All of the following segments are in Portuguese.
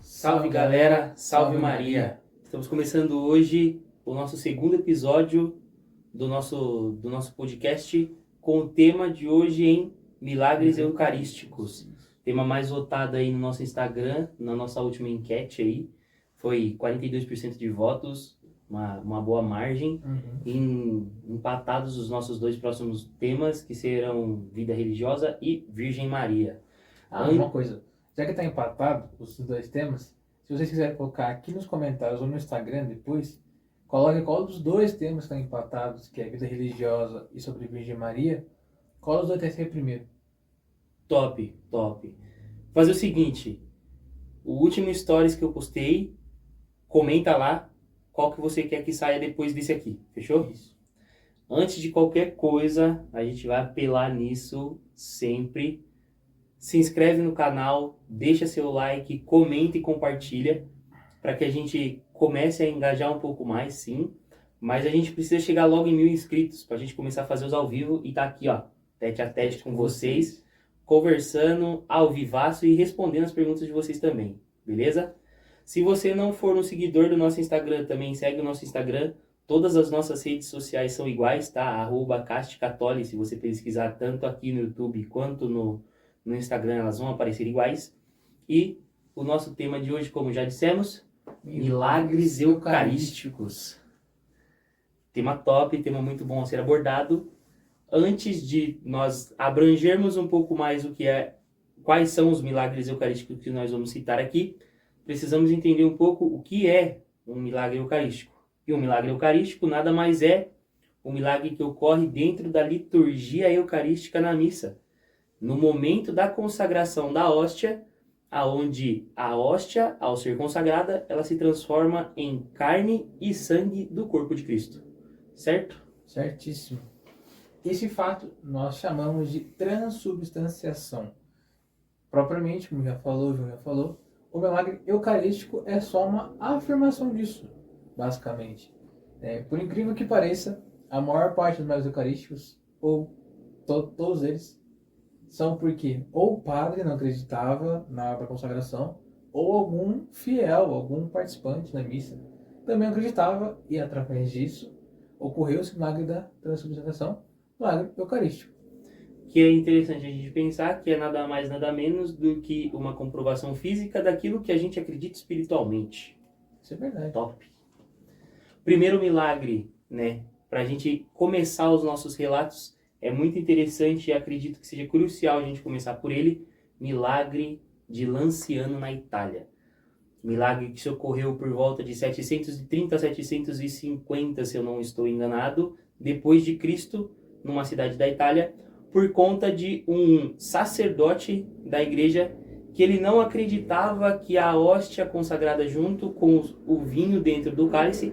Salve galera, salve Maria! Estamos começando hoje o nosso segundo episódio do nosso podcast com o tema de hoje em Milagres Eucarísticos. Tema mais votado aí no nosso Instagram, na nossa última enquete aí. Foi 42% de votos, uma boa margem. Empatados os nossos dois próximos temas, que serão Vida Religiosa e Virgem Maria. Uma coisa, já que está empatado os dois temas, se vocês quiserem colocar aqui nos comentários ou no Instagram depois, coloque qual dos dois temas estão empatados, que é Vida Religiosa e sobre Virgem Maria, qual dos dois tem que ser primeiro. Top. Fazer o seguinte, o último stories que eu postei, comenta lá qual que você quer que saia depois desse aqui, fechou? Isso. Antes de qualquer coisa, a gente vai apelar nisso sempre. Se inscreve no canal, deixa seu like, comenta e compartilha para que a gente comece a engajar um pouco mais, sim. Mas a gente precisa chegar logo em 1000 inscritos para a gente começar a fazer os ao vivo e tá aqui, ó, tete a tete com vocês, conversando ao vivaço e respondendo as perguntas de vocês também, beleza? Se você não for um seguidor do nosso Instagram, também segue o nosso Instagram. Todas as nossas redes sociais são iguais, tá? @casticatoli, se você pesquisar tanto aqui no YouTube quanto no Instagram, elas vão aparecer iguais. E o nosso tema de hoje, como já dissemos, Milagres Eucarísticos. Tema top, tema muito bom a ser abordado. Antes de nós abrangermos um pouco mais quais são os milagres eucarísticos que nós vamos citar aqui, precisamos entender um pouco o que é um milagre eucarístico. E um milagre eucarístico nada mais é um milagre que ocorre dentro da liturgia eucarística na missa, no momento da consagração da hóstia, aonde a hóstia, ao ser consagrada, ela se transforma em carne e sangue do corpo de Cristo. Certo? Certíssimo. Esse fato nós chamamos de transubstanciação. Propriamente, como já falou, o João já falou, o milagre eucarístico é só uma afirmação disso, basicamente. Por incrível que pareça, a maior parte dos milagres eucarísticos, ou todos eles, são porque ou o padre não acreditava na hora da consagração, ou algum fiel, algum participante na missa também não acreditava, e através disso ocorreu esse milagre da transubstanciação, milagre eucarístico. Que é interessante a gente pensar que é nada mais, nada menos do que uma comprovação física daquilo que a gente acredita espiritualmente. Isso é verdade. Top. Primeiro milagre, né? Para a gente começar os nossos relatos, é muito interessante e acredito que seja crucial a gente começar por ele, milagre de Lanciano na Itália. Milagre que se ocorreu por volta de 730 a 750, se eu não estou enganado, depois de Cristo, numa cidade da Itália, por conta de um sacerdote da igreja que ele não acreditava que a hóstia consagrada junto com o vinho dentro do cálice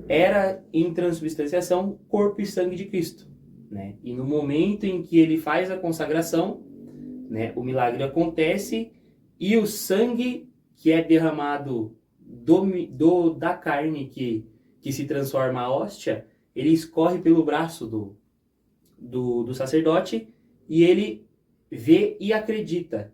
era, em transubstanciação, corpo e sangue de Cristo. Né? E no momento em que ele faz a consagração, né, o milagre acontece e o sangue que é derramado da carne que se transforma a hóstia, ele escorre pelo braço do sacerdote e ele vê e acredita.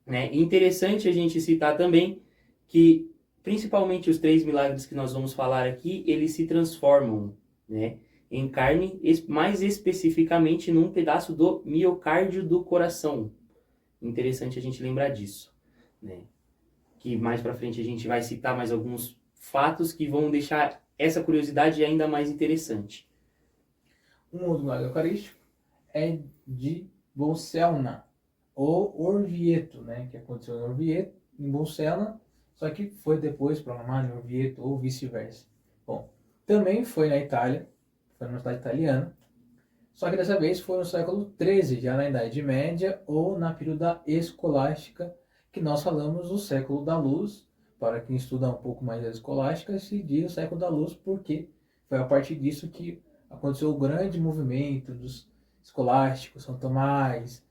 Né? Interessante a gente citar também que, principalmente os 3 milagres que nós vamos falar aqui, eles se transformam, né, em carne, mais especificamente num pedaço do miocárdio do coração. Interessante a gente lembrar disso, né? Que mais pra frente a gente vai citar mais alguns fatos que vão deixar essa curiosidade ainda mais interessante. Um outro milagre eucarístico é de Bolsena, ou Orvieto, né? Que aconteceu em Orvieto, em Bolsena, só que foi depois programado em Orvieto ou vice-versa. Bom, também foi na Itália, foi numa cidade italiana, só que dessa vez foi no século XIII, já na Idade Média ou na período da Escolástica, que nós falamos do século da Luz. Para quem estuda um pouco mais da Escolástica, se diz o século da Luz, porque foi a partir disso que aconteceu o grande movimento dos escolásticos, São Tomás,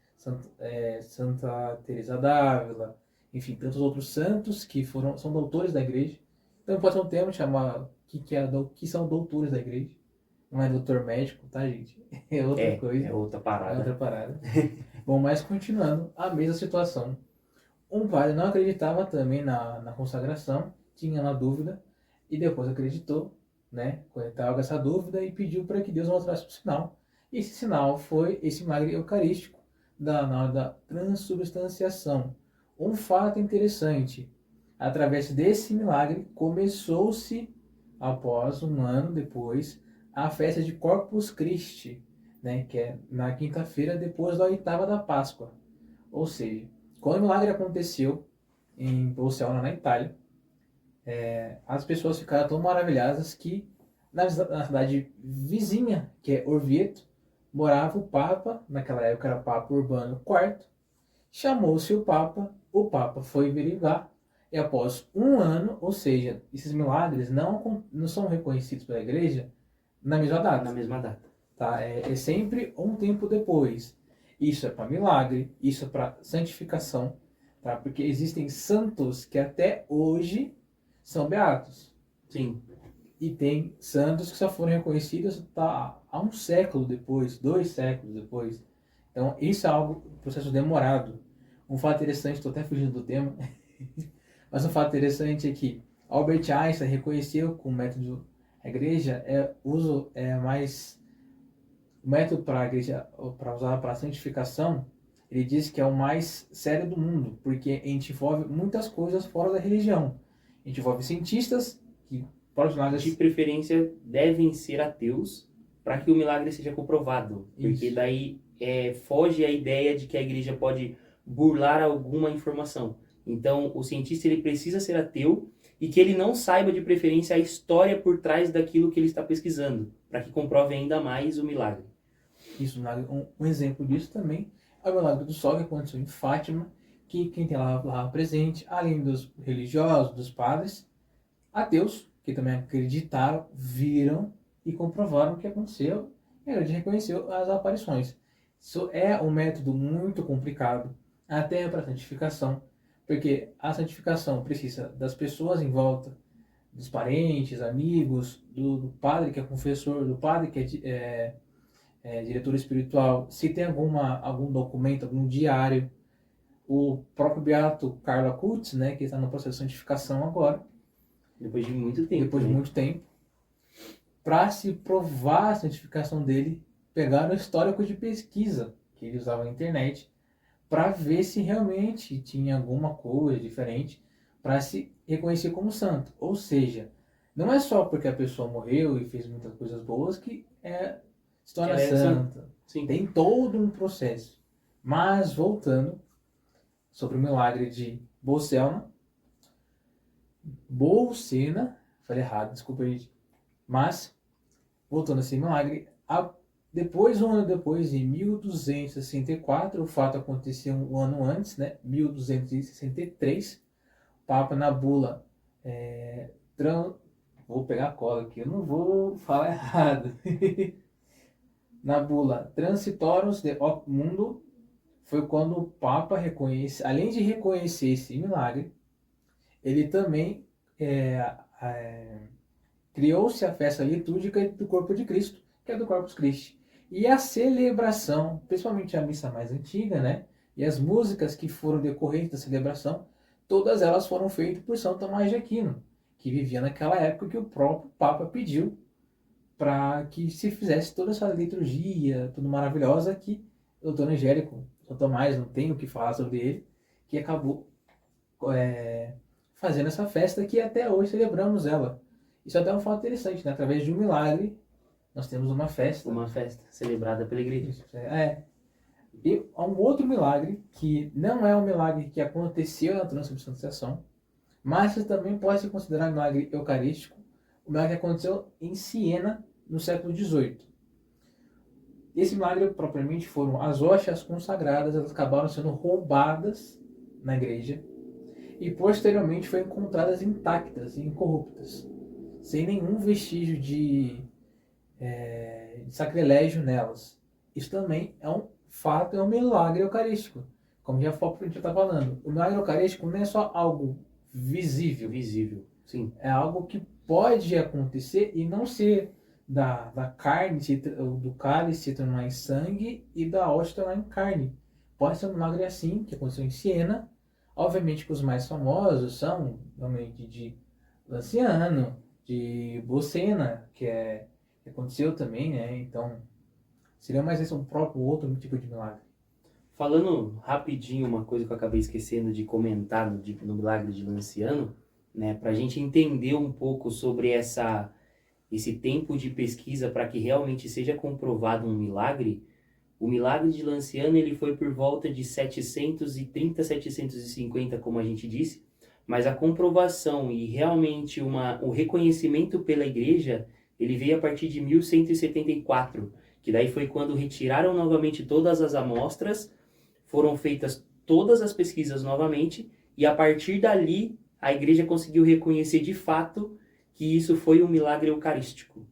Santa Teresa d'Ávila enfim, tantos outros santos que são doutores da igreja. Então pode ser um tema chamar que são doutores da igreja. Não é doutor médico, tá, gente? É outra coisa. É outra É parada. outra parada. Bom, mas continuando, a mesma situação. Um padre não acreditava também na consagração, tinha uma dúvida, e depois acreditou, né? Estava com essa dúvida e pediu para que Deus mostrasse o sinal. E esse sinal foi esse milagre eucarístico na hora da transubstanciação. Um fato interessante, através desse milagre, começou-se, após um ano depois, a festa de Corpus Christi, né? Que é na quinta-feira depois da oitava da Páscoa. Ou seja, quando o milagre aconteceu em Bolsena, na Itália, as pessoas ficaram tão maravilhadas que na cidade vizinha, que é Orvieto, morava o Papa, naquela época era Papa Urbano IV, chamou-se o Papa foi verificar, e após um ano, ou seja, esses milagres não são reconhecidos pela Igreja na mesma data. Na mesma data. Tá? É sempre um tempo depois. Isso é para milagre, isso é para santificação, tá? Porque existem santos que até hoje são beatos. Sim. E tem santos que só foram reconhecidos há um século depois, 2 séculos depois. Então, isso é algo, um processo demorado. Um fato interessante, estou até fugindo do tema, mas um fato interessante é que Albert Einstein reconheceu que o método da igreja o método para a igreja, para usar para a santificação, ele diz que é o mais sério do mundo, porque a gente envolve muitas coisas fora da religião. A gente envolve cientistas que de preferência devem ser ateus para que o milagre seja comprovado, porque Isso. daí foge a ideia de que a igreja pode burlar alguma informação. Então, o cientista ele precisa ser ateu e que ele não saiba de preferência a história por trás daquilo que ele está pesquisando, para que comprove ainda mais o milagre. Isso, um exemplo disso também é o milagre do sol que aconteceu em Fátima, que quem tem lá presente, além dos religiosos, dos padres, ateus, que também acreditaram, viram e comprovaram o que aconteceu, e a igreja reconheceu as aparições. Isso é um método muito complicado, até para a santificação, porque a santificação precisa das pessoas em volta, dos parentes, amigos, do padre que é confessor, do padre que é diretor espiritual, se tem algum documento, algum diário, o próprio beato Carlo Acutis, né, que está no processo de santificação agora, depois de muito tempo. Depois de muito tempo, para se provar a santificação dele, pegaram o histórico de pesquisa que ele usava na internet para ver se realmente tinha alguma coisa diferente para se reconhecer como santo. Ou seja, não é só porque a pessoa morreu e fez muitas coisas boas que se torna santa. Sim. Tem todo um processo. Mas, voltando sobre o milagre de Bolsena, falei errado, desculpa, gente. Mas, voltando a esse milagre, um ano depois, em 1264, o fato aconteceu um ano antes, né? 1263, o Papa na bula, vou pegar a cola aqui, eu não vou falar errado. Na bula Transitorum de Hoc Mundo, foi quando o Papa reconhece, além de reconhecer esse milagre, ele também criou-se a festa litúrgica do corpo de Cristo, que é do Corpus Christi. E a celebração, principalmente a missa mais antiga, né? E as músicas que foram decorrentes da celebração, todas elas foram feitas por São Tomás de Aquino, que vivia naquela época que o próprio Papa pediu para que se fizesse toda essa liturgia, tudo maravilhosa, que o doutor Angélico, São Tomás, não tem o que falar sobre ele, que acabou fazendo essa festa que até hoje celebramos ela. Isso é até um fato interessante, né? Através de um milagre, nós temos uma festa. Uma festa celebrada pela igreja. E há um outro milagre, que não é um milagre que aconteceu na transubstanciação, mas que também pode ser considerado um milagre eucarístico, o milagre que aconteceu em Siena, no século XVIII. Esse milagre, propriamente, foram as hóstias consagradas, elas acabaram sendo roubadas na igreja, e posteriormente foram encontradas intactas e incorruptas, sem nenhum vestígio de sacrilégio nelas. Isso também é um fato, é um milagre eucarístico, como já foi, a gente já está falando, o milagre eucarístico não é só algo visível, Visível. Sim. é algo que pode acontecer e não ser da carne, do cálice se tornar em sangue e da hóstia se tornar em carne. Pode ser um milagre assim, que aconteceu em Siena. Obviamente que os mais famosos são realmente de Lanciano, de Bolsena, que aconteceu também, né? Então, seria mais esse um próprio outro tipo de milagre. Falando rapidinho, uma coisa que eu acabei esquecendo de comentar no milagre de Lanciano, né, para a gente entender um pouco sobre esse tempo de pesquisa para que realmente seja comprovado um milagre. O milagre de Lanciano ele foi por volta de 730, 750, como a gente disse, mas a comprovação e realmente o reconhecimento pela igreja, ele veio a partir de 1174, que daí foi quando retiraram novamente todas as amostras, foram feitas todas as pesquisas novamente, e a partir dali a igreja conseguiu reconhecer de fato que isso foi um milagre eucarístico,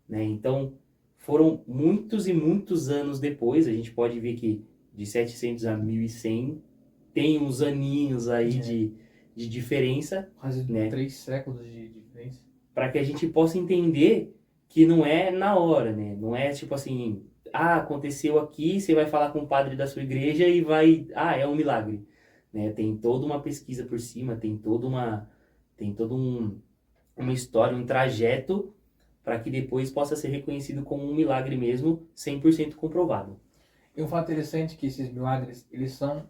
né? Então, foram muitos e muitos anos depois, a gente pode ver que de 700 a 1100 tem uns aninhos aí de diferença, Quase né? 3 séculos de diferença. Para que a gente possa entender que não é na hora, né? Não é tipo assim, aconteceu aqui, você vai falar com o padre da sua igreja e é um milagre, né? Tem toda uma pesquisa por cima, tem todo uma história, um trajeto para que depois possa ser reconhecido como um milagre mesmo, 100% comprovado. E um fato interessante é que esses milagres, eles são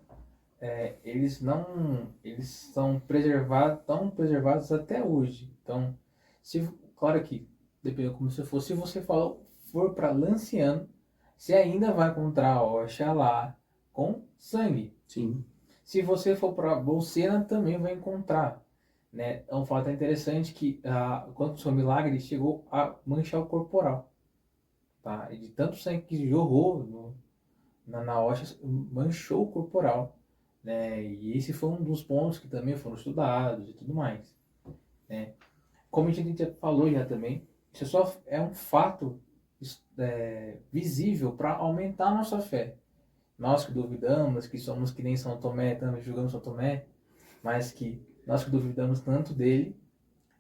preservados, tão preservados até hoje. Então, claro que, dependendo como se for, se você for para Lanciano, você ainda vai encontrar a Oxalá com sangue. Sim. Se você for para Bolsena, também vai encontrar. Né? É um fato interessante que quando o seu milagre chegou a manchar o corporal. Tá? E de tanto sangue que jorrou na hóstia, manchou o corporal. Né? E esse foi um dos pontos que também foram estudados e tudo mais. Né? Como a gente já falou já também, isso só é um fato visível para aumentar a nossa fé. Nós que duvidamos, que somos que nem São Tomé, também julgamos São Tomé, mas que nós que duvidamos tanto dele,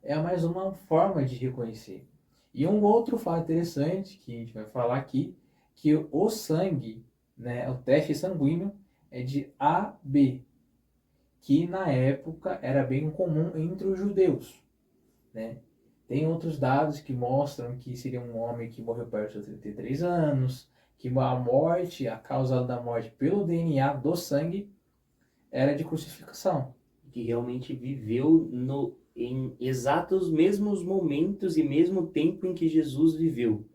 é mais uma forma de reconhecer. E um outro fato interessante que a gente vai falar aqui, que o sangue, né, o teste sanguíneo é de AB, que na época era bem comum entre os judeus. Né? Tem outros dados que mostram que seria um homem que morreu perto de 33 anos, que a causa da morte pelo DNA do sangue era de crucificação. Que realmente viveu em exatos mesmos momentos e mesmo tempo em que Jesus viveu.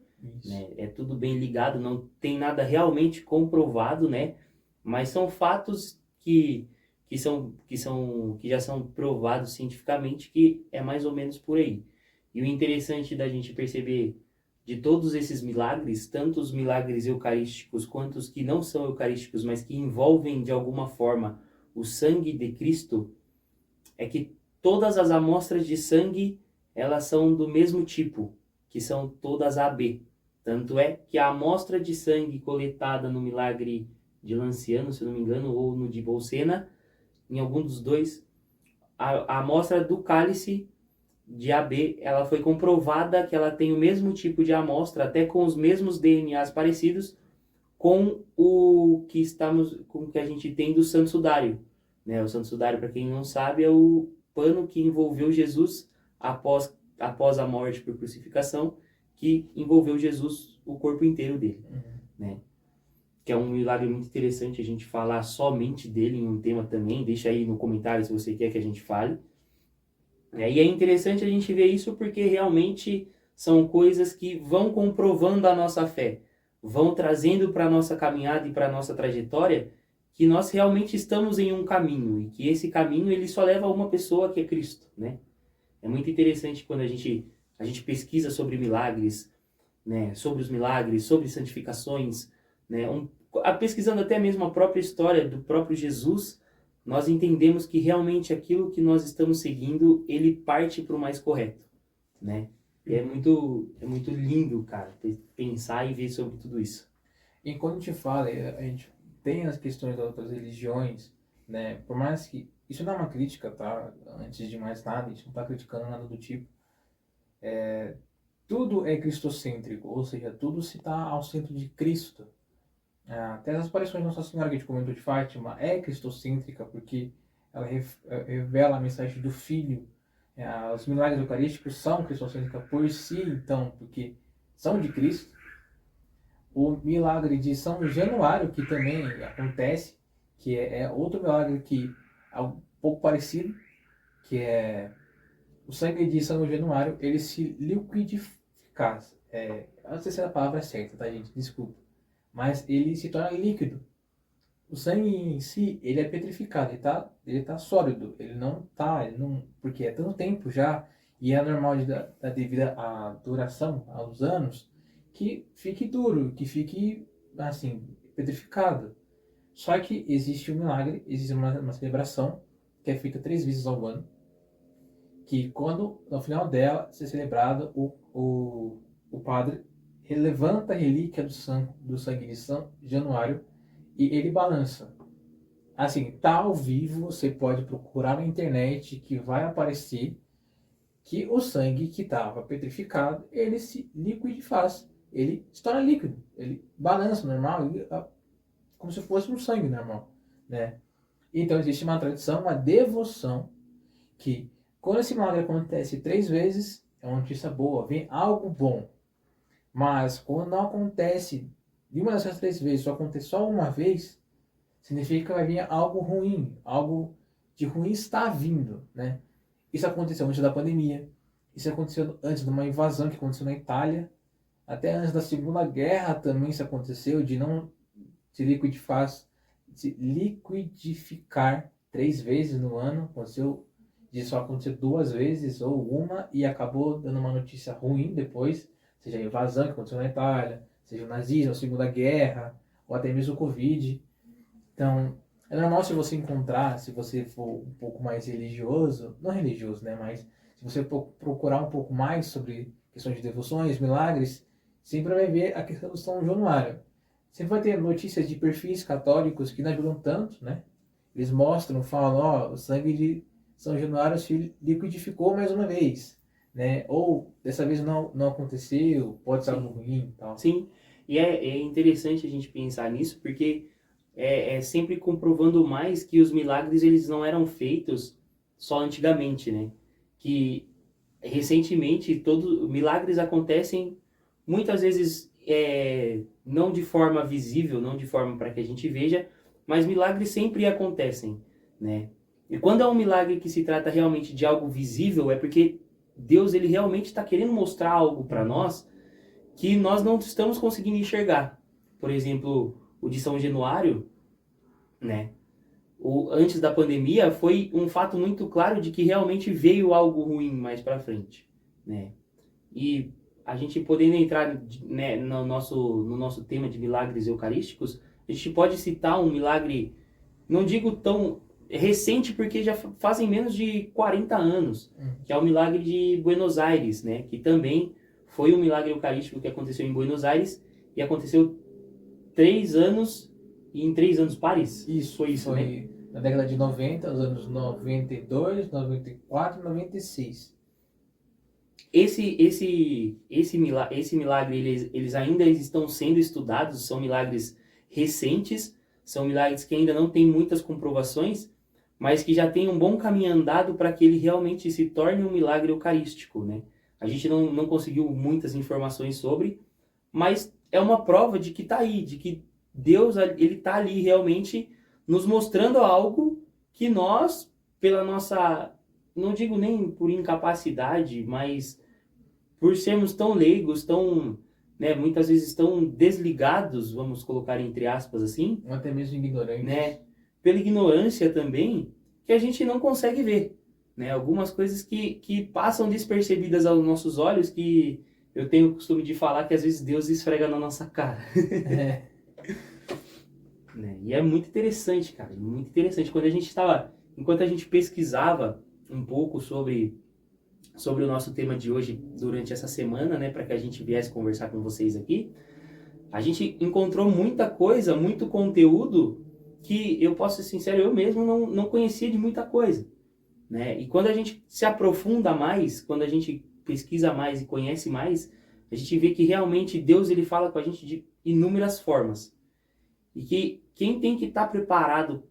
Né? É tudo bem ligado, não tem nada realmente comprovado, né? Mas são fatos que já são provados cientificamente que é mais ou menos por aí. E o interessante da gente perceber de todos esses milagres, tanto os milagres eucarísticos quanto os que não são eucarísticos, mas que envolvem de alguma forma o sangue de Cristo, é que todas as amostras de sangue, elas são do mesmo tipo, que são todas AB. Tanto é que a amostra de sangue coletada no milagre de Lanciano, se não me engano, ou no de Bolsena, em algum dos dois, a amostra do cálice de AB, ela foi comprovada que ela tem o mesmo tipo de amostra, até com os mesmos DNAs parecidos, com o que a gente tem do Santo Sudário. Né? O Santo Sudário, para quem não sabe, é o pano que envolveu Jesus após a morte por crucificação, que envolveu Jesus, o corpo inteiro dele. Né? Que é um milagre muito interessante a gente falar somente dele em um tema também. Deixa aí no comentário se você quer que a gente fale. E é interessante a gente ver isso porque realmente são coisas que vão comprovando a nossa fé, vão trazendo para a nossa caminhada e para a nossa trajetória que nós realmente estamos em um caminho e que esse caminho ele só leva a uma pessoa, que é Cristo, né? É muito interessante quando a gente pesquisa sobre milagres, né? Sobre os milagres, sobre santificações, né? Pesquisando até mesmo a própria história do próprio Jesus, nós entendemos que realmente aquilo que nós estamos seguindo, ele parte para o mais correto, né? E é muito lindo, cara, pensar e ver sobre tudo isso. E quando a gente fala, a gente tem as questões das outras religiões, né? Por mais que isso não é uma crítica, tá? Antes de mais nada, a gente não está criticando nada do tipo. Tudo é cristocêntrico, ou seja, tudo se está ao centro de Cristo. Até as aparições de Nossa Senhora que a gente comentou de Fátima é cristocêntrica, porque ela revela a mensagem do Filho. Os milagres eucarísticos são cristocêntricos por si, então, porque são de Cristo. O milagre de São Januário, que também acontece, que é outro milagre que é um pouco parecido, que é o sangue de São Januário, ele se liquidifica. Eu não sei se a palavra é certa, tá, gente? Desculpa. Mas ele se torna líquido. O sangue em si, ele é petrificado, ele tá sólido. Ele não, porque é tanto tempo já, e é normal devido à duração, aos anos, que fique duro, que fique, assim, petrificado. Só que existe um milagre, existe uma celebração, que é feita 3 vezes ao ano, que quando, no final dela, ser celebrado, o padre levanta a relíquia do sangue de São Januário e ele balança. Assim, tá ao vivo, você pode procurar na internet que vai aparecer que o sangue que estava petrificado, ele se liquidifaz, ele se torna líquido, ele balança normal, como se fosse um sangue normal, né? Então existe uma tradição, uma devoção, que quando esse milagre acontece 3 vezes, é uma notícia boa, vem algo bom. Mas quando não acontece de uma dessas 3 vezes, só acontece só uma vez, significa que vai vir algo ruim, algo de ruim está vindo, né? Isso aconteceu antes da pandemia, isso aconteceu antes de uma invasão que aconteceu na Itália, até antes da Segunda Guerra também isso aconteceu, de não se liquidificar 3 vezes no ano, aconteceu de só acontecer 2 vezes ou uma e acabou dando uma notícia ruim depois, seja a invasão que aconteceu na Itália, seja o nazismo, a Segunda Guerra, ou até mesmo o Covid. Então, é normal se você encontrar, se você for um pouco mais religioso, não religioso, né, mas se você procurar um pouco mais sobre questões de devoções, milagres, sempre vai ver a questão do São Januário. Sempre vai ter notícias de perfis católicos que não ajudam tanto, né? Eles mostram, falam, o sangue de São Januário se liquidificou mais uma vez, né? Ou dessa vez não aconteceu, pode ser algo ruim e tal. Sim, e é interessante a gente pensar nisso, porque é sempre comprovando mais que os milagres eles não eram feitos só antigamente, né? Que recentemente milagres acontecem muitas vezes não de forma visível, não de forma para que a gente veja, mas milagres sempre acontecem, né? E quando é um milagre que se trata realmente de algo visível, é porque Deus ele realmente está querendo mostrar algo para nós que nós não estamos conseguindo enxergar. Por exemplo, o de São Januário, né? Antes da pandemia, foi um fato muito claro de que realmente veio algo ruim mais para frente, né? E a gente podendo entrar, né, no nosso tema de milagres eucarísticos, a gente pode citar um milagre, não digo tão recente, porque já fazem menos de 40 anos, que é o milagre de Buenos Aires, né? Que também foi um milagre eucarístico que aconteceu em Buenos Aires e aconteceu 3 anos, e em 3 anos pares. Isso, foi isso, né? Na década de 90, os anos 92, 94 e 96. Esse milagre, eles ainda estão sendo estudados, são milagres recentes, são milagres que ainda não têm muitas comprovações, mas que já tem um bom caminho andado para que ele realmente se torne um milagre eucarístico, né? A gente não conseguiu muitas informações sobre, mas é uma prova de que está aí, de que Deus ele está ali realmente nos mostrando algo que nós, pela nossa, não digo nem por incapacidade, mas por sermos tão leigos, tão, né, muitas vezes tão desligados, vamos colocar entre aspas assim, ou até mesmo ignorantes, né, pela ignorância também, que a gente não consegue ver, né, algumas coisas que passam despercebidas aos nossos olhos, que eu tenho o costume de falar que às vezes Deus esfrega na nossa cara. Né? E é muito interessante, cara, muito interessante. Enquanto a gente pesquisava um pouco sobre o nosso tema de hoje durante essa semana, né, para que a gente viesse conversar com vocês aqui, A gente encontrou muita coisa, muito conteúdo que eu posso ser sincero, eu mesmo não conhecia de muita coisa, né? E quando a gente se aprofunda mais, quando a gente pesquisa mais e conhece mais, a gente vê que realmente Deus ele fala com a gente de inúmeras formas. E que quem tem que estar preparado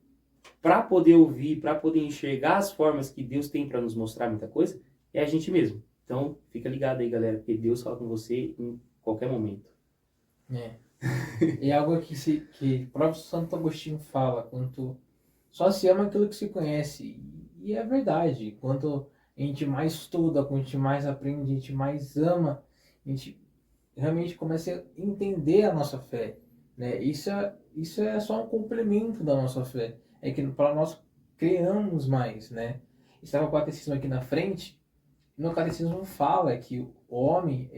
para poder ouvir, para poder enxergar as formas que Deus tem para nos mostrar muita coisa, é a gente mesmo. Então, fica ligado aí, galera, porque Deus fala com você em qualquer momento. É. É algo que o próprio Santo Agostinho fala, quanto só se ama aquilo que se conhece. E é verdade, quanto a gente mais estuda, quanto a gente mais aprende, a gente mais ama, a gente realmente começa a entender a nossa fé, né? Isso é só um complemento da nossa fé. É que para nós criamos mais, né? Estava o catecismo aqui na frente, e no catecismo fala que o homem,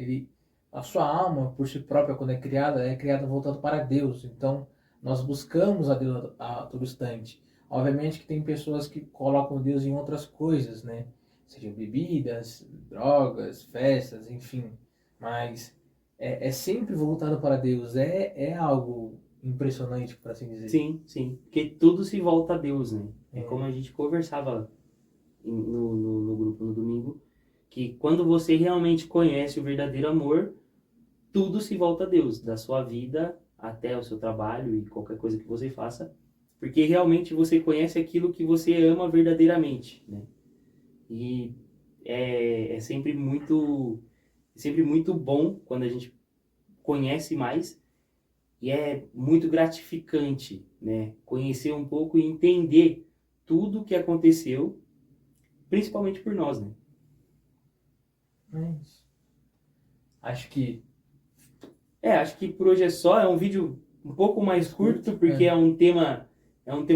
a sua alma, por si própria, quando é criada voltado para Deus. Então, nós buscamos a Deus a todo instante. Obviamente que tem pessoas que colocam Deus em outras coisas, né? Sejam bebidas, drogas, festas, enfim. Mas é sempre voltado para Deus. É algo impressionante, por assim dizer. Sim, sim. Porque tudo se volta a Deus, né? É como a gente conversava no grupo no domingo, que quando você realmente conhece o verdadeiro amor, tudo se volta a Deus, da sua vida até o seu trabalho e qualquer coisa que você faça, porque realmente você conhece aquilo que você ama verdadeiramente, né? E é sempre muito bom quando a gente conhece mais e é muito gratificante, né? Conhecer um pouco e entender tudo o que aconteceu, principalmente por nós, né? Mas acho que Acho que por hoje é só. É um vídeo um pouco mais curto, porque é um tema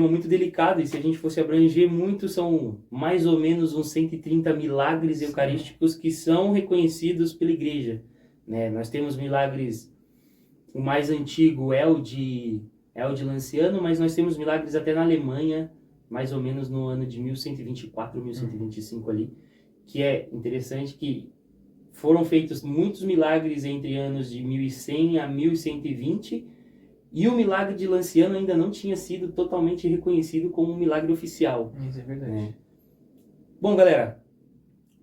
muito delicado, e se a gente fosse abranger muito, são mais ou menos uns 130 milagres eucarísticos que são reconhecidos pela igreja, né? Nós temos milagres, o mais antigo é o de Lanciano, mas nós temos milagres até na Alemanha, mais ou menos no ano de 1124, 1125 ali, que é interessante que foram feitos muitos milagres entre anos de 1100 a 1120, e o milagre de Lanciano ainda não tinha sido totalmente reconhecido como um milagre oficial. isso é verdade. Né? Bom, galera,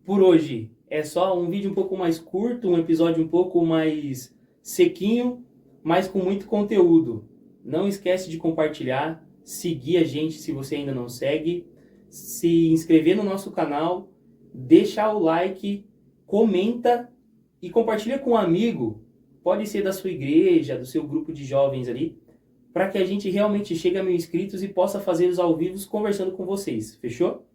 por hoje é só um vídeo um pouco mais curto, um episódio um pouco mais sequinho, mas com muito conteúdo. Não esquece de compartilhar, seguir a gente se você ainda não segue, se inscrever no nosso canal, deixar o like, comenta e compartilha com um amigo, pode ser da sua igreja, do seu grupo de jovens ali, para que a gente realmente chegue a 1000 inscritos e possa fazer os ao vivo conversando com vocês, fechou?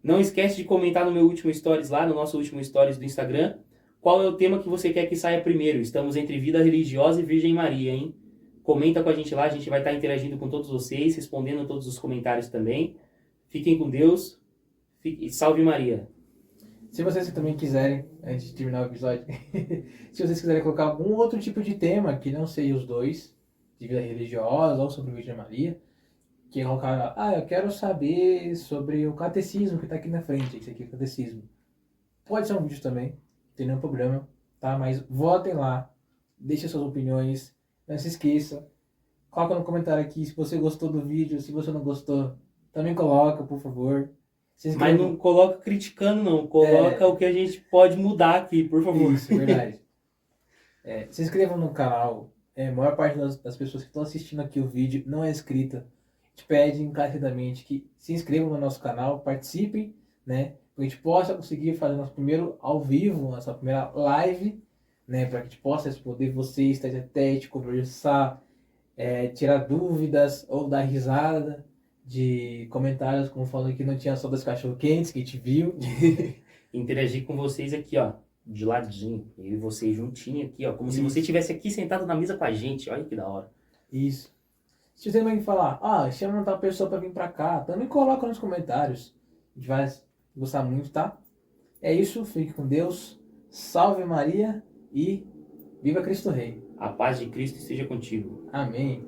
Não esquece de comentar no meu último stories lá, no nosso último stories do Instagram, qual é o tema que você quer que saia primeiro. Estamos entre vida religiosa e Virgem Maria, hein? Comenta com a gente lá, a gente vai estar interagindo com todos vocês, respondendo todos os comentários também. Fiquem com Deus, salve Maria! Se vocês também quiserem, antes de terminar o episódio, se vocês quiserem colocar algum outro tipo de tema, que não seja os dois, de vida religiosa ou sobre a Virgem Maria, que colocar, eu quero saber sobre o catecismo que está aqui na frente, esse aqui é o catecismo. Pode ser um vídeo também, não tem nenhum problema, tá? Mas votem lá, deixem suas opiniões, não se esqueça, coloca no comentário aqui se você gostou do vídeo, se você não gostou, também coloca, por favor. Mas não coloca criticando, não. Coloca o que a gente pode mudar aqui, por favor. Isso, verdade. Se inscrevam no canal. A maior parte das pessoas que estão assistindo aqui o vídeo não é inscrita. A gente pede encarecidamente que se inscrevam no nosso canal, participem, né? Para que a gente possa conseguir fazer nosso primeiro ao vivo, nossa primeira live, né? Para que a gente possa responder vocês, tete a tete, conversar, tirar dúvidas ou dar risada de comentários, como falando que não tinha só das cachorro-quentes, que a gente viu. Interagir com vocês aqui, ó, de ladinho. Eu e vocês juntinho aqui, ó, como se você estivesse aqui sentado na mesa com a gente. Olha que da hora. Isso. Se você vai falar, chama tal pessoa pra vir pra cá, também coloca nos comentários. A gente vai gostar muito, tá? É isso, fique com Deus. Salve Maria e viva Cristo Rei. A paz de Cristo esteja contigo. Amém.